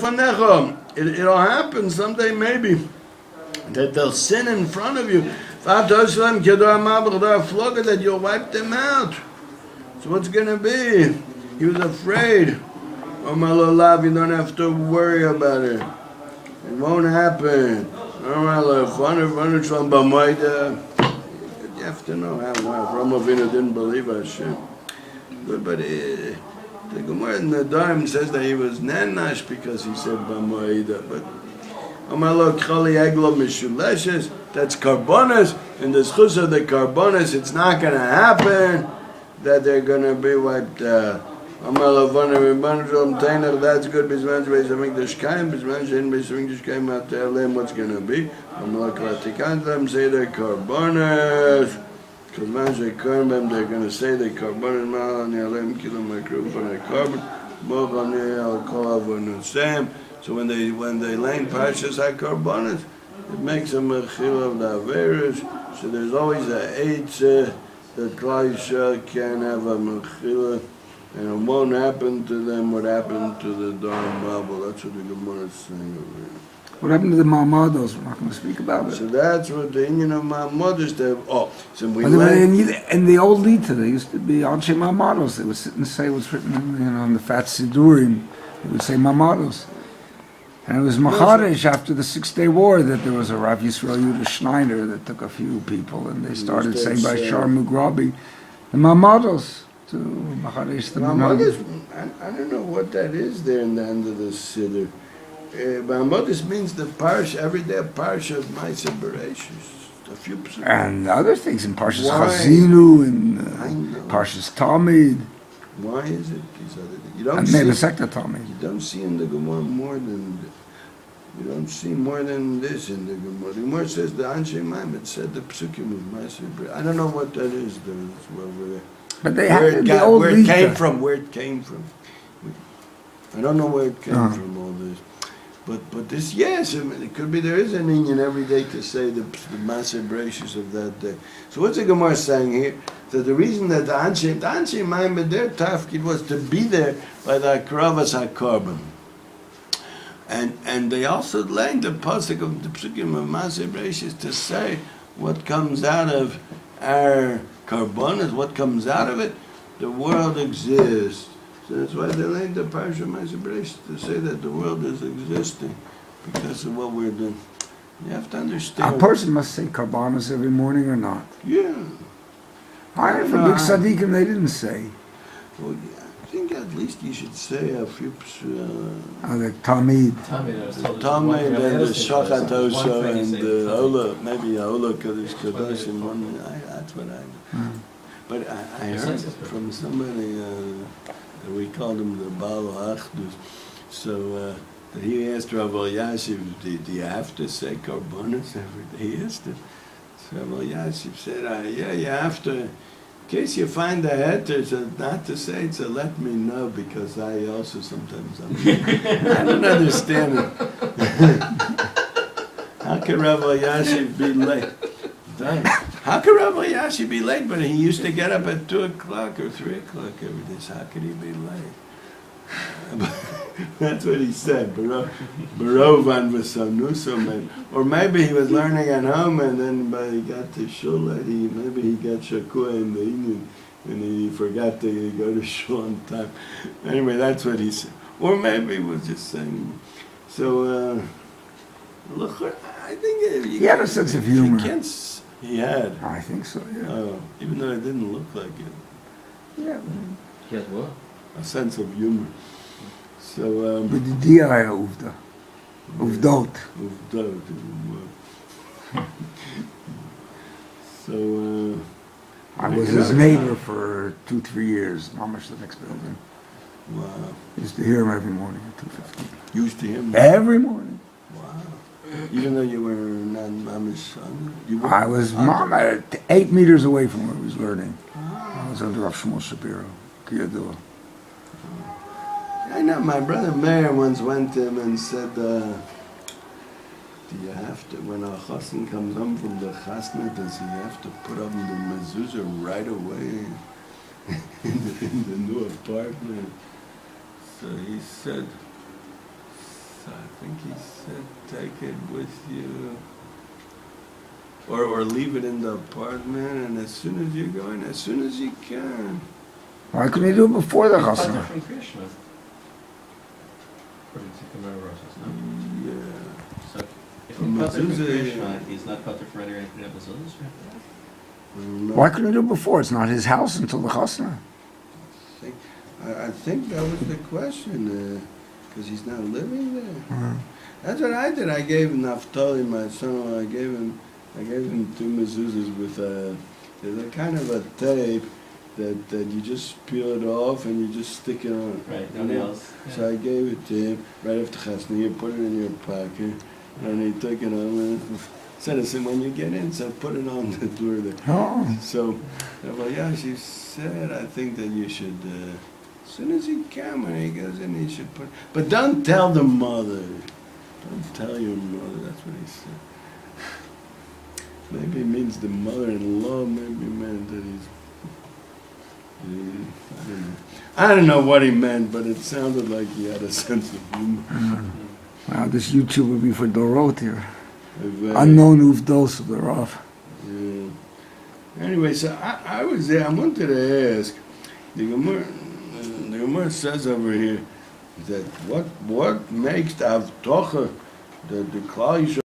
It'll happen someday, maybe, that they'll sin in front of you. That you'll wipe them out. So what's going to be? He was afraid. Oh my love, you don't have to worry about it. It won't happen. Oh my love, you have to know how Avraham Avinu didn't believe Hashem. But the Gemara in the Dharm says that he was nanash because he said B'moida. But Amalo K'chali Eglo Mishuleshes, that's Karbonas. In the schus of the Karbonas, it's not going to happen that they're going to be wiped out. Amalo Vana Rebbanadrom Tainach, that's good. Bisman Shbeis Hamikdash Kaim, Bisman Shein Beis Hamikdash Kaim, Atalem, what's going to be? Amalo Klatikan, them say they're Karbonas. Because once they come them, they're going to say they carbon mal and yalem kilo microphone and carbon. So when they learn parshas hakarbonis, it makes them a chil of the averos. So there's always a eitzah that Klal Yisrael can have a mechila, and it won't happen to them what happened to the Dharm Babel. That's what the Gemara is saying over here. What happened to the Ma'amados? We're not going to speak about it. So that's what the Indian of Ma'amados, so we in the old Lita, there used to be Anshe Ma'amados. They would sit and say what's written in the Fat Sidurim. They would say Ma'amados. And it was Macharish after the 6-Day War that there was a Rav Yisrael Yudah Schneider that took a few people and they started saying by Shar Mugrabi, the Ma'amados. To Macharish the Ma'amados. I don't know what that is there in the end of the Siddur. Ma'amados means the parsha, every day a parsha of Ma'aseh Bereshis. A few percent. And other things in Parshas Chazinu and Parshas Talmud. Why is it these other things? You don't and maybe Sekta Talmud. You don't see in the Gemara more than this in the Gemara. The Gemara says the Anshe Maimed said the Psukim of Ma'aseh Bereshis. I don't know what that is though. But they had the old where it came from. I don't know where it came from. All this. But this, yes, I mean, it could be there is an Indian every day to say the Ma'aseh Bereshis of that day. So what's the Gemara saying here? That the reason that the Anshe Maimed, their tafkid was to be there by the Akravas HaKarban. And they also learned the pasuk of the psukim of Ma'aseh Bereshis to say what comes out of our karbonas, what comes out of it, the world exists. So that's why they learned the Parsha of Ma'aseh Bereshis to say that the world is existing because of what we're doing. You have to understand. A person must say karbanos every morning or not? Yeah. I for big tzaddikim they didn't say. Well, yeah, I think at least you should say a few. The Talmud. The Talmud and the Shachat Osha and the Ola, maybe Ola Kadosh Kadosh in one. That's what I know. But I heard from somebody that we called him the Baal Achdus. So that he asked Rav Alyashuv, do you have to say karbonos every day? He asked him. So Rav Alyashuv said, yeah, you have to. In case you find a heter, so not to say it, so let me know, because I also sometimes I don't understand it. How can Rav Alyashuv be late? How could Rav Alyashuv be late? But he used to get up at 2 o'clock or 3 o'clock every day. So how could he be late? That's what he said. Barovan v'sanusum. Or maybe he was learning at home, and then by he got to shul, maybe he got shakua in the evening, and he forgot to go to shul on time. Anyway, that's what he said. Or maybe he was just saying. So, look, I think he had a sense of humor. He had. I think so, yeah. Even though it didn't look like it. Yeah. He had what? A sense of humor. So, B'didia היה עובדה. עובדות. עובדות. So, I was his neighbor for 2-3 years, mamash the next building. Wow. Used to hear him every morning at 2:15. Used to hear him? Every morning. Wow. Even though you were not mama's son? I was 8 meters away from where he was learning. I was under Rav Shmuel Shapiro. Kiyadua. I know my brother Meir once went to him and said, do you have to, when a chassan comes home from the chasna, does he have to put up the mezuzah right away in the new apartment? So he said, think he said take it with you. Or leave it in the apartment, and as soon as you're going, as soon as you can. Why couldn't he do it before the He's chasna? pater from Krishna. According to Gemara Roshas, no? Yeah. So, if From he's pater from mezuzah, Krishna, yeah. he's not pater from any mezuzahs, right? I don't know. Why couldn't he do it before? It's not his house until the chasna. I think that was the question, because he's not living there. That's what I did. I gave Naftali, my son, I gave him 2 mezuzahs with there's a kind of a tape that you just peel it off and you just stick it on. Right, no nails. So I gave it to him right after Chasna. You put it in your pocket, and he took it on and said, when you get in, so put it on the door there. Oh. So, she said, I think that you should, as soon as you can, when he goes in, you should put, but don't tell the mother. Don't tell your mother, that's what he said. Maybe it means the mother-in-law, maybe meant that I don't know what he meant, but it sounded like he had a sense of humor. Wow, this YouTube would be for Dorot here. Very- Unknown uvdos of the Rav. Yeah. Anyway, so I was there. I wanted to ask. The Gemara says over here that what makes the Avtocha, the Klal Yisrael